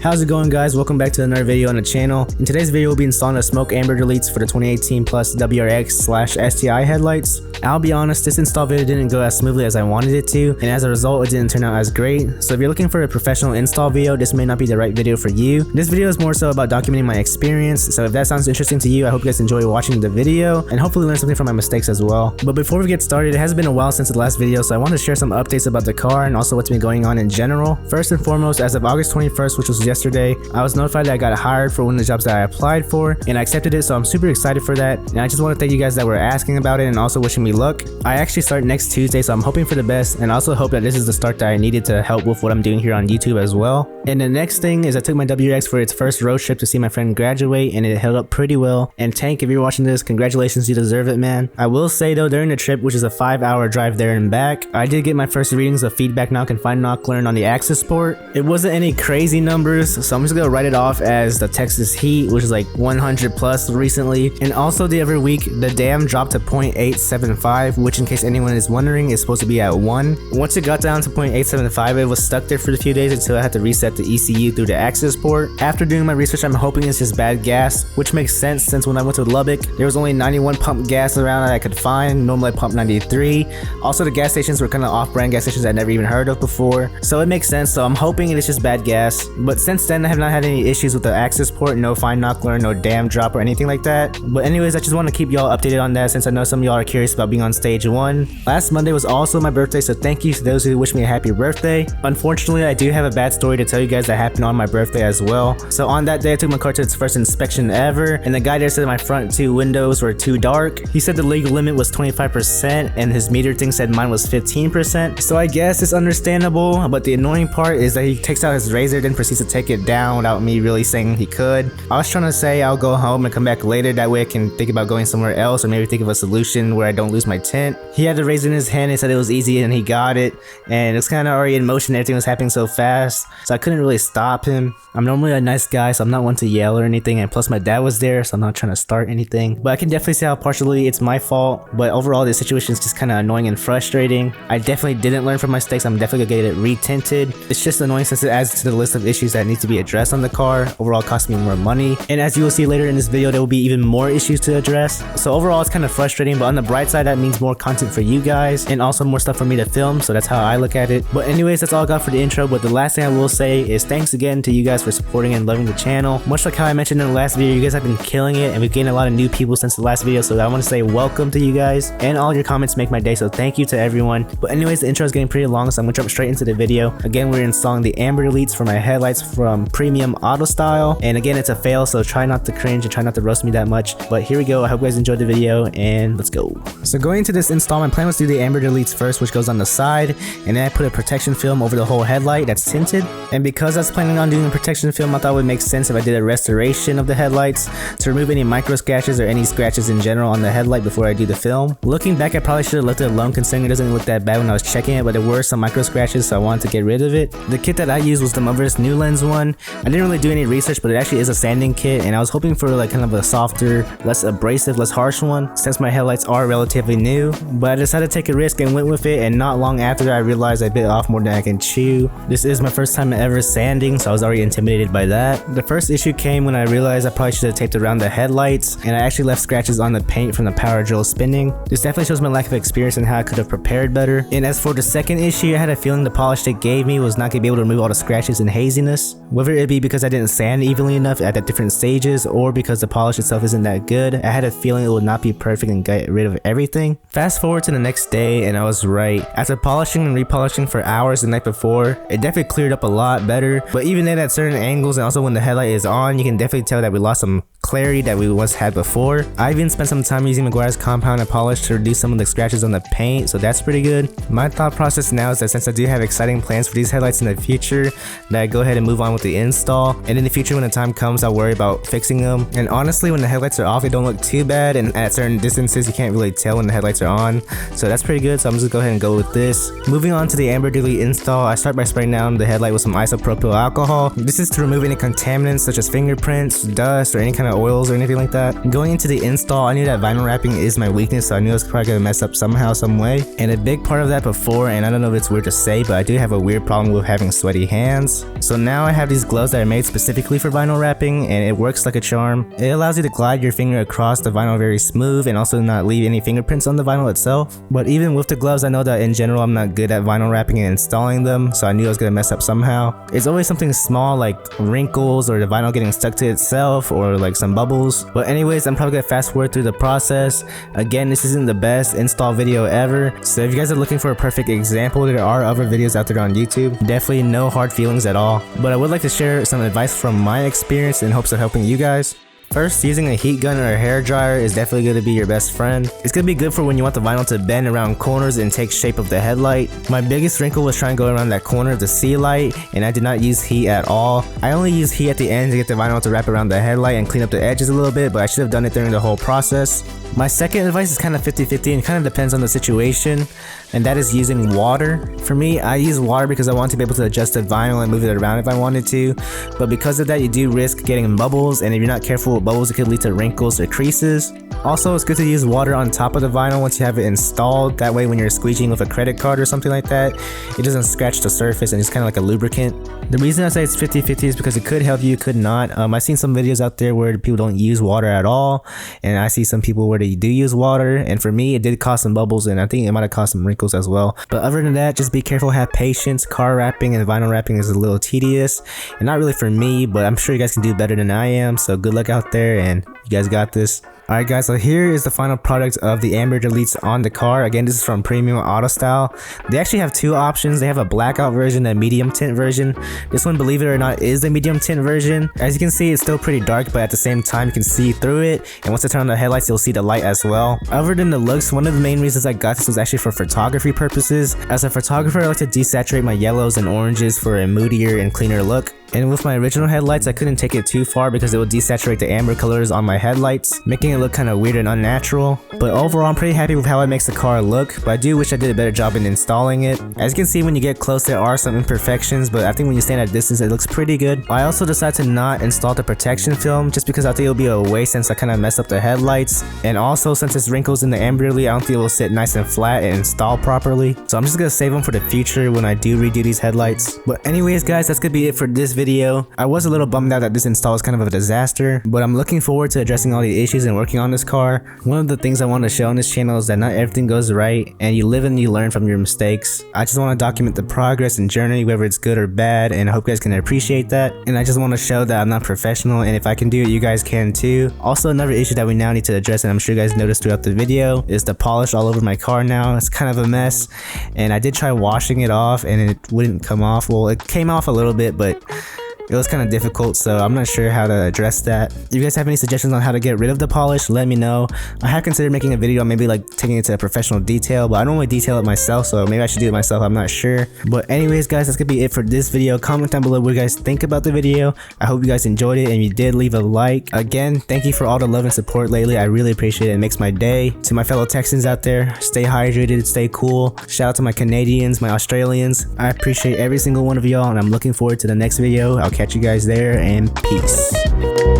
How's it going, guys? Welcome back to another video on the channel. In today's video, we'll be installing the smoke amber deletes for the 2018 Plus WRX/STI headlights. I'll be honest, this install video didn't go as smoothly as I wanted it to, and as a result, it didn't turn out as great. So if you're looking for a professional install video, this may not be the right video for you. This video is more so about documenting my experience, so if that sounds interesting to you, I hope you guys enjoy watching the video and hopefully learn something from my mistakes as well. But before we get started, it has been a while since the last video, so I want to share some updates about the car and also what's been going on in general. First and foremost, as of August 21st, which was yesterday, I was notified that I got hired for one of the jobs that I applied for, and I accepted it, so I'm super excited for that. And I just want to thank you guys that were asking about it and also wishing me luck. I actually start next Tuesday, so I'm hoping for the best, and I also hope that this is the start that I needed to help with what I'm doing here on YouTube as well. And the next thing is I took my WRX for its first road trip to see my friend graduate, and it held up pretty well. And Tank, if you're watching this, congratulations, you deserve it, man. I will say though, during the trip, which is a 5-hour drive there and back, I did get my first readings of feedback knock and fine knock learned on the axis port. It wasn't any crazy numbers, so I'm just gonna write it off as the Texas heat, which is like 100 plus recently. And also the other week, the dam dropped to 0.875, which in case anyone is wondering, is supposed to be at 1. Once it got down to 0.875, it was stuck there for a few days until I had to reset the ECU through the axis port. After doing my research, I'm hoping it's just bad gas, which makes sense since when I went to Lubbock, there was only 91 pump gas around that I could find. Normally I pump 93. Also, the gas stations were kind of off-brand gas stations I'd never even heard of before, so it makes sense. So I'm hoping it's just bad gas. But since then, I have not had any issues with the axis port, no fine knock learn, no dam drop or anything like that. But anyways, I just want to keep y'all updated on that since I know some of y'all are curious about being on stage 1. Last Monday was also my birthday, so thank you to those who wish me a happy birthday. Unfortunately, I do have a bad story to tell you guys that happened on my birthday as well. So on that day, I took my car to its first inspection ever, and the guy there said my front 2 windows were too dark. He said the legal limit was 25% and his meter thing said mine was 15%. So I guess it's understandable, but the annoying part is that he takes out his razor, then proceeds to take it down without me really saying he could. I was trying to say I'll go home and come back later, that way I can think about going somewhere else or maybe think of a solution where I don't lose my tint. He had the razor in his hand and said it was easy and he got it, and it was kind of already in motion, everything was happening so fast, so I couldn't really stop him. I'm normally a nice guy, so I'm not one to yell or anything, and plus my dad was there, so I'm not trying to start anything. But I can definitely see how partially it's my fault, but overall this situation is just kind of annoying and frustrating. I definitely didn't learn from my mistakes. I'm definitely gonna get it re-tinted. It's just annoying since it adds to the list of issues that need to be addressed on the car. Overall cost me more money, and as you will see later in this video, there will be even more issues to address. So overall it's kind of frustrating, but on the bright side, that means more content for you guys and also more stuff for me to film, so that's how I look at it. But anyways, that's all I got for the intro. But the last thing I will say is thanks again to you guys for supporting and loving the channel. Much like how I mentioned in the last video, you guys have been killing it, and we've gained a lot of new people since the last video, so I want to say welcome to you guys, and all your comments make my day, so thank you to everyone. But anyways, the intro is getting pretty long, so I'm gonna jump straight into the video. Again, we're installing the amber deletes for my headlights from Premium Auto Style, and again, it's a fail, so try not to cringe and try not to roast me that much. But here we go. I hope you guys enjoyed the video, and let's go. So going into this install, my plan was to do the amber deletes first, which goes on the side, and then I put a protection film over the whole headlight that's tinted. And because I was planning on doing a protection film, I thought it would make sense if I did a restoration of the headlights to remove any micro scratches or any scratches in general on the headlight before I do the film. Looking back, I probably should have left it alone considering it doesn't look that bad when I was checking it, but there were some micro scratches, so I wanted to get rid of it. The kit that I used was the Mover's New Lens one. I didn't really do any research, but it actually is a sanding kit, and I was hoping for like kind of a softer, less abrasive, less harsh one since my headlights are relatively new. But I decided to take a risk and went with it, and not long after that I realized I bit off more than I can chew. This is my first time ever sanding, so I was already intimidated by that. The first issue came when I realized I probably should have taped around the headlights, and I actually left scratches on the paint from the power drill spinning. This definitely shows my lack of experience and how I could have prepared better. And as for the second issue, I had a feeling the polish it gave me was not going to be able to remove all the scratches and haziness. Whether it be because I didn't sand evenly enough at the different stages or because the polish itself isn't that good, I had a feeling it would not be perfect and get rid of everything. Fast forward to the next day, and I was right. After polishing and repolishing for hours the night before, it definitely cleared up a lot better, but even then at certain angles and also when the headlight is on, you can definitely tell that we lost some clarity that we once had before. I even spent some time using McGuire's compound and polish to reduce some of the scratches on the paint, so that's pretty good. My thought process now is that since I do have exciting plans for these headlights in the future, that I go ahead and move on with the install, and in the future when the time comes I'll worry about fixing them. And honestly, when the headlights are off, they don't look too bad, and at certain distances you can't really tell when the headlights are on, so that's pretty good. So I'm just gonna go ahead and go with this. Moving on to the amber delete install, I start by spraying down the headlight with some isopropyl alcohol. This is to remove any contaminants such as fingerprints, dust, or any kind of of oils or anything like that. Going into the install, I knew that vinyl wrapping is my weakness, so I knew I was probably gonna mess up somehow, some way. And a big part of that before, and I don't know if it's weird to say, but I do have a weird problem with having sweaty hands. So now I have these gloves that are made specifically for vinyl wrapping, and it works like a charm. It allows you to glide your finger across the vinyl very smooth and also not leave any fingerprints on the vinyl itself. But even with the gloves, I know that in general I'm not good at vinyl wrapping and installing them, so I knew I was gonna mess up somehow. It's always something small like wrinkles or the vinyl getting stuck to itself or like some bubbles. But anyways, I'm probably gonna fast forward through the process. Again, this isn't the best install video ever, so if you guys are looking for a perfect example, there are other videos out there on YouTube. Definitely no hard feelings at all, but I would like to share some advice from my experience in hopes of helping you guys. First, using a heat gun or a hair dryer is definitely going to be your best friend. It's going to be good for when you want the vinyl to bend around corners and take shape of the headlight. My biggest wrinkle was trying to go around that corner of the C light, and I did not use heat at all. I only used heat at the end to get the vinyl to wrap around the headlight and clean up the edges a little bit, but I should have done it during the whole process. My second advice is kind of 50-50 and kind of depends on the situation, and that is using water. For me, I use water because I want to be able to adjust the vinyl and move it around if I wanted to, but because of that you do risk getting bubbles, and if you're not careful with bubbles it could lead to wrinkles or creases. Also, it's good to use water on top of the vinyl once you have it installed, that way when you're squeegeeing with a credit card or something like that, it doesn't scratch the surface and it's kind of like a lubricant. The reason I say it's 50-50 is because it could help you, it could not. I've seen some videos out there where people don't use water at all, and I see some people where they do use water, and for me it did cause some bubbles and I think it might have caused some wrinkles as well. But other than that, just be careful, have patience. Car wrapping and vinyl wrapping is a little tedious and not really for me, but I'm sure you guys can do better than I am, so good luck out there and you guys got this. Alright guys, so here is the final product of the Amber Deletes on the car. Again, this is from Premium Auto Style. They actually have two options. They have a blackout version and a medium tint version. This one, believe it or not, is the medium tint version. As you can see, it's still pretty dark, but at the same time you can see through it, and once I turn on the headlights you'll see the light as well. Other than the looks, one of the main reasons I got this was actually for photography purposes. As a photographer, I like to desaturate my yellows and oranges for a moodier and cleaner look. And with my original headlights, I couldn't take it too far because it would desaturate the amber colors on my headlights, making it look kind of weird and unnatural. But overall, I'm pretty happy with how it makes the car look, but I do wish I did a better job in installing it. As you can see, when you get close, there are some imperfections, but I think when you stand at a distance, it looks pretty good. I also decided to not install the protection film just because I think it'll be a waste since I kind of messed up the headlights. And also, since it's wrinkles in the amber delete, I don't think it will sit nice and flat and install properly. So I'm just gonna save them for the future when I do redo these headlights. But anyways guys, that's gonna be it for this video. I was a little bummed out that this install was kind of a disaster, but I'm looking forward to addressing all the issues and working on this car. One of the things I want to show on this channel is that not everything goes right, and you live and you learn from your mistakes. I just want to document the progress and journey, whether it's good or bad, and I hope you guys can appreciate that. And I just want to show that I'm not professional, and if I can do it, you guys can too. Also, another issue that we now need to address, and I'm sure you guys noticed throughout the video, is the polish all over my car now. It's kind of a mess, and I did try washing it off and it wouldn't come off. Well, it came off a little bit, but it was kind of difficult, so I'm not sure how to address that. If you guys have any suggestions on how to get rid of the polish, let me know. I have considered making a video on maybe like taking it to a professional detail, but I don't really detail it myself, so maybe I should do it myself, I'm not sure. But anyways guys, that's gonna be it for this video. Comment down below what you guys think about the video. I hope you guys enjoyed it, and if you did, leave a like. Again, thank you for all the love and support lately. I really appreciate it. It makes my day. To my fellow Texans out there, stay hydrated, stay cool. Shout out to my Canadians, my Australians. I appreciate every single one of y'all, and I'm looking forward to the next video. I'll catch you guys there, and peace.